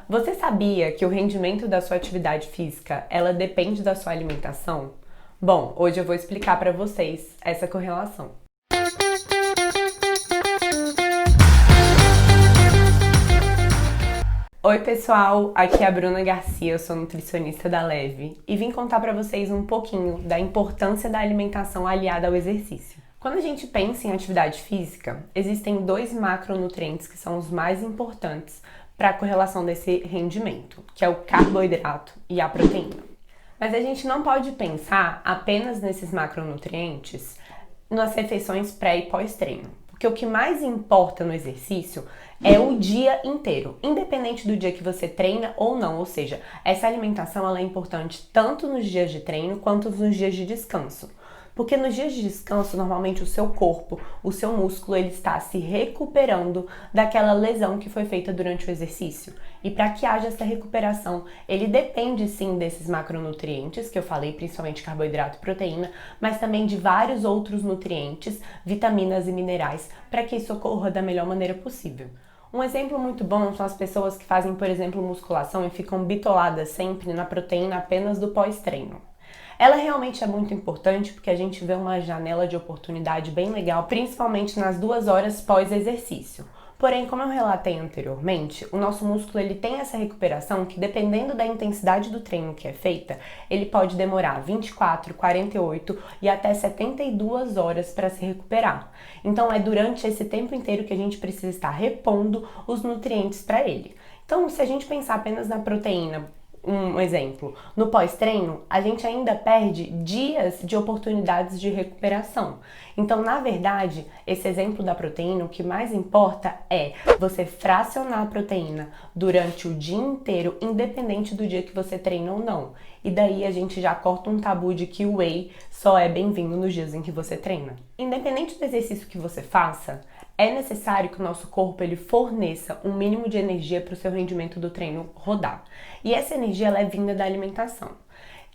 Você sabia que o rendimento da sua atividade física, ela depende da sua alimentação? Bom, hoje eu vou explicar para vocês essa correlação. Oi pessoal, aqui é a Bruna Garcia, eu sou nutricionista da Leve e vim contar para vocês um pouquinho da importância da alimentação aliada ao exercício. Quando a gente pensa em atividade física, existem dois macronutrientes que são os mais importantes para a correlação desse rendimento, que é o carboidrato e a proteína. Mas a gente não pode pensar apenas nesses macronutrientes nas refeições pré e pós-treino, porque o que mais importa no exercício é o dia inteiro, independente do dia que você treina ou não, ou seja, essa alimentação ela é importante tanto nos dias de treino quanto nos dias de descanso. Porque nos dias de descanso, normalmente o seu corpo, o seu músculo, ele está se recuperando daquela lesão que foi feita durante o exercício. E para que haja essa recuperação, ele depende sim desses macronutrientes, que eu falei, principalmente carboidrato e proteína, mas também de vários outros nutrientes, vitaminas e minerais, para que isso ocorra da melhor maneira possível. Um exemplo muito bom são as pessoas que fazem, por exemplo, musculação e ficam bitoladas sempre na proteína apenas do pós-treino. Ela realmente é muito importante porque a gente vê uma janela de oportunidade bem legal, principalmente nas 2 horas pós-exercício. Porém, como eu relatei anteriormente, o nosso músculo ele tem essa recuperação que, dependendo da intensidade do treino que é feita, ele pode demorar 24, 48 e até 72 horas para se recuperar. Então, é durante esse tempo inteiro que a gente precisa estar repondo os nutrientes para ele. Então, se a gente pensar apenas na proteína, um exemplo, no pós-treino, a gente ainda perde dias de oportunidades de recuperação. Então, na verdade, esse exemplo da proteína, o que mais importa é você fracionar a proteína durante o dia inteiro, independente do dia que você treina ou não. E daí a gente já corta um tabu de que o whey só é bem-vindo nos dias em que você treina. Independente do exercício que você faça, é necessário que o nosso corpo ele forneça um mínimo de energia para o seu rendimento do treino rodar. E essa energia ela é vinda da alimentação.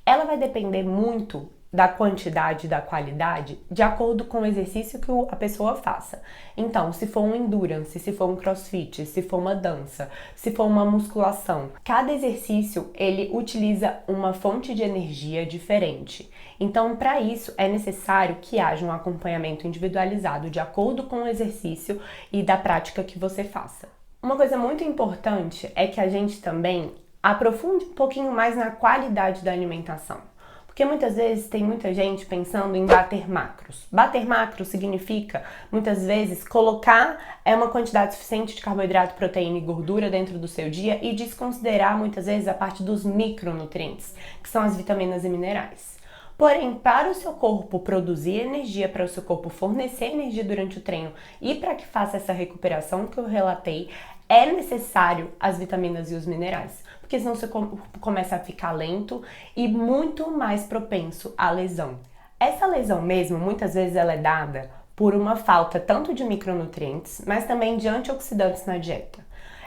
Ela vai depender muito da quantidade e da qualidade de acordo com o exercício que a pessoa faça. Então, se for um endurance, se for um crossfit, se for uma dança, se for uma musculação, cada exercício ele utiliza uma fonte de energia diferente. Então, para isso é necessário que haja um acompanhamento individualizado de acordo com o exercício e da prática que você faça. Uma coisa muito importante é que a gente também aprofunde um pouquinho mais na qualidade da alimentação. Porque muitas vezes tem muita gente pensando em bater macros. Bater macros significa, muitas vezes, colocar uma quantidade suficiente de carboidrato, proteína e gordura dentro do seu dia e desconsiderar, muitas vezes, a parte dos micronutrientes, que são as vitaminas e minerais. Porém, para o seu corpo produzir energia, para o seu corpo fornecer energia durante o treino e para que faça essa recuperação que eu relatei, é necessário as vitaminas e os minerais, porque senão seu corpo começa a ficar lento e muito mais propenso à lesão. Essa lesão mesmo, muitas vezes ela é dada por uma falta tanto de micronutrientes, mas também de antioxidantes na dieta.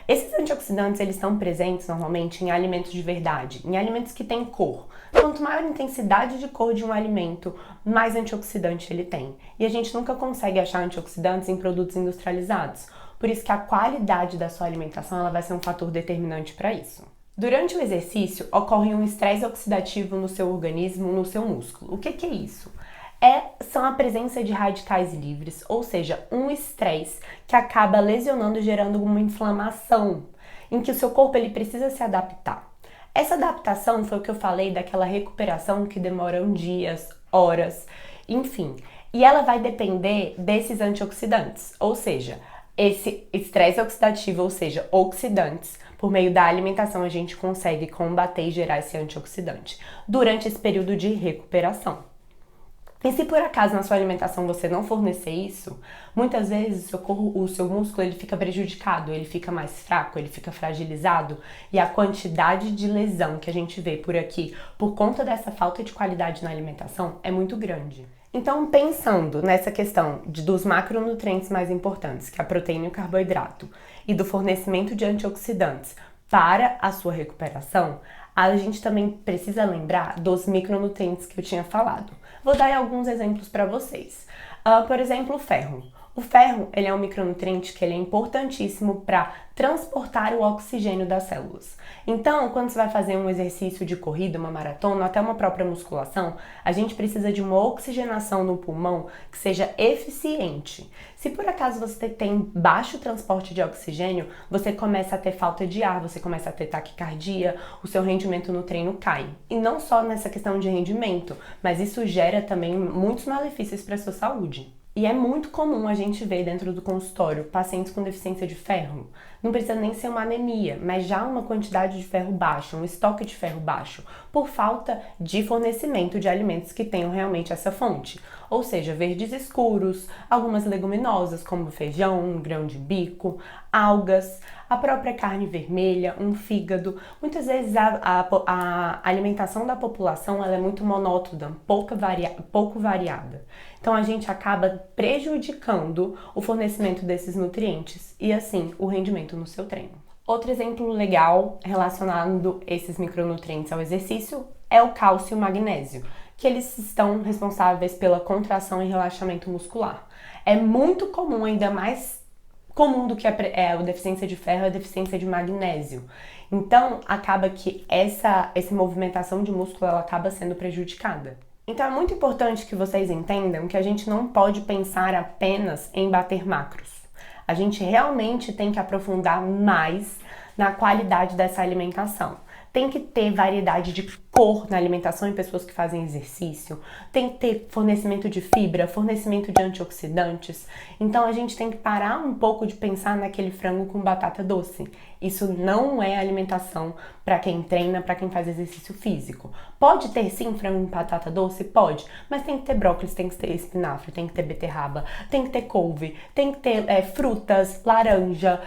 Esses antioxidantes eles estão presentes normalmente em alimentos de verdade, em alimentos que têm cor. Quanto maior a intensidade de cor de um alimento, mais antioxidante ele tem. E a gente nunca consegue achar antioxidantes em produtos industrializados. Por isso que a qualidade da sua alimentação ela vai ser um fator determinante para isso. Durante o exercício, ocorre um estresse oxidativo no seu organismo, no seu músculo. O que é isso? São a presença de radicais livres, ou seja, um estresse que acaba lesionando e gerando uma inflamação, em que o seu corpo ele precisa se adaptar. Essa adaptação foi o que eu falei daquela recuperação que demora dias, horas, enfim. E ela vai depender desses antioxidantes, ou seja, esse estresse oxidativo, ou seja, oxidantes, por meio da alimentação a gente consegue combater e gerar esse antioxidante durante esse período de recuperação. E se por acaso na sua alimentação você não fornecer isso, muitas vezes o seu músculo ele fica prejudicado, ele fica mais fraco, ele fica fragilizado e a quantidade de lesão que a gente vê por aqui por conta dessa falta de qualidade na alimentação é muito grande. Então, pensando nessa questão dos macronutrientes mais importantes, que é a proteína e o carboidrato, e do fornecimento de antioxidantes para a sua recuperação, a gente também precisa lembrar dos micronutrientes que eu tinha falado. Vou dar alguns exemplos para vocês. Por exemplo, o ferro. O ferro, ele é um micronutriente que ele é importantíssimo para transportar o oxigênio das células. Então, quando você vai fazer um exercício de corrida, uma maratona, até uma própria musculação, a gente precisa de uma oxigenação no pulmão que seja eficiente. Se por acaso você tem baixo transporte de oxigênio, você começa a ter falta de ar, você começa a ter taquicardia, o seu rendimento no treino cai. E não só nessa questão de rendimento, mas isso gera também muitos malefícios para a sua saúde. E é muito comum a gente ver dentro do consultório pacientes com deficiência de ferro. Não precisa nem ser uma anemia, mas já uma quantidade de ferro baixa, um estoque de ferro baixo, por falta de fornecimento de alimentos que tenham realmente essa fonte. Ou seja, verdes escuros, algumas leguminosas como feijão, grão de bico, algas, a própria carne vermelha, um fígado. Muitas vezes a alimentação da população ela é muito monótona, pouco variada. Então a gente acaba prejudicando o fornecimento desses nutrientes e assim o rendimento no seu treino. Outro exemplo legal relacionado esses micronutrientes ao exercício é o cálcio e o magnésio, que eles estão responsáveis pela contração e relaxamento muscular. É muito comum, ainda mais comum do que a deficiência de ferro, a deficiência de magnésio. Então, acaba que essa movimentação de músculo ela acaba sendo prejudicada. Então, é muito importante que vocês entendam que a gente não pode pensar apenas em bater macros. A gente realmente tem que aprofundar mais na qualidade dessa alimentação. Tem que ter variedade de cor na alimentação em pessoas que fazem exercício. Tem que ter fornecimento de fibra, fornecimento de antioxidantes. Então a gente tem que parar um pouco de pensar naquele frango com batata doce. Isso não é alimentação para quem treina, para quem faz exercício físico. Pode ter sim frango com batata doce? Pode. Mas tem que ter brócolis, tem que ter espinafre, tem que ter beterraba, tem que ter couve, tem que ter frutas, laranja,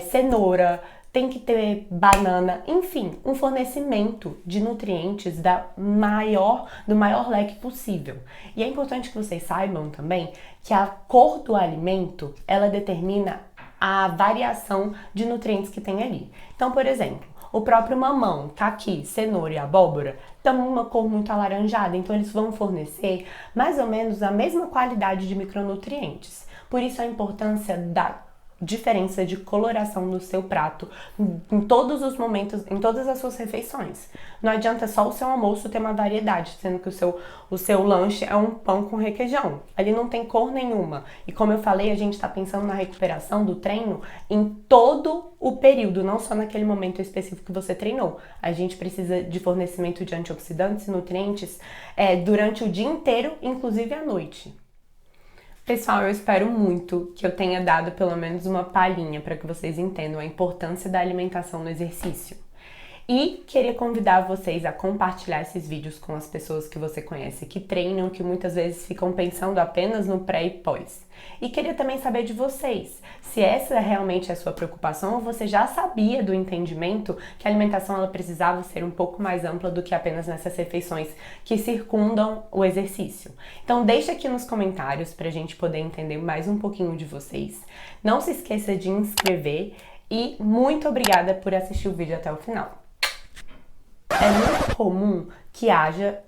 cenoura, tem que ter banana, enfim, um fornecimento de nutrientes do maior leque possível. E é importante que vocês saibam também que a cor do alimento, ela determina a variação de nutrientes que tem ali. Então, por exemplo, o próprio mamão, caqui, cenoura e abóbora estão uma cor muito alaranjada, então eles vão fornecer mais ou menos a mesma qualidade de micronutrientes. Por isso a importância da diferença de coloração no seu prato em todos os momentos, em todas as suas refeições. Não adianta só o seu almoço ter uma variedade, sendo que o seu lanche é um pão com requeijão. Ali não tem cor nenhuma. E como eu falei, a gente está pensando na recuperação do treino em todo o período, não só naquele momento específico que você treinou. A gente precisa de fornecimento de antioxidantes e nutrientes durante o dia inteiro, inclusive à noite. Pessoal, eu espero muito que eu tenha dado pelo menos uma palhinha para que vocês entendam a importância da alimentação no exercício. E queria convidar vocês a compartilhar esses vídeos com as pessoas que você conhece, que treinam, que muitas vezes ficam pensando apenas no pré e pós. E queria também saber de vocês, se essa realmente é a sua preocupação ou você já sabia do entendimento que a alimentação ela precisava ser um pouco mais ampla do que apenas nessas refeições que circundam o exercício. Então deixa aqui nos comentários para a gente poder entender mais um pouquinho de vocês. Não se esqueça de inscrever e muito obrigada por assistir o vídeo até o final. É muito comum que haja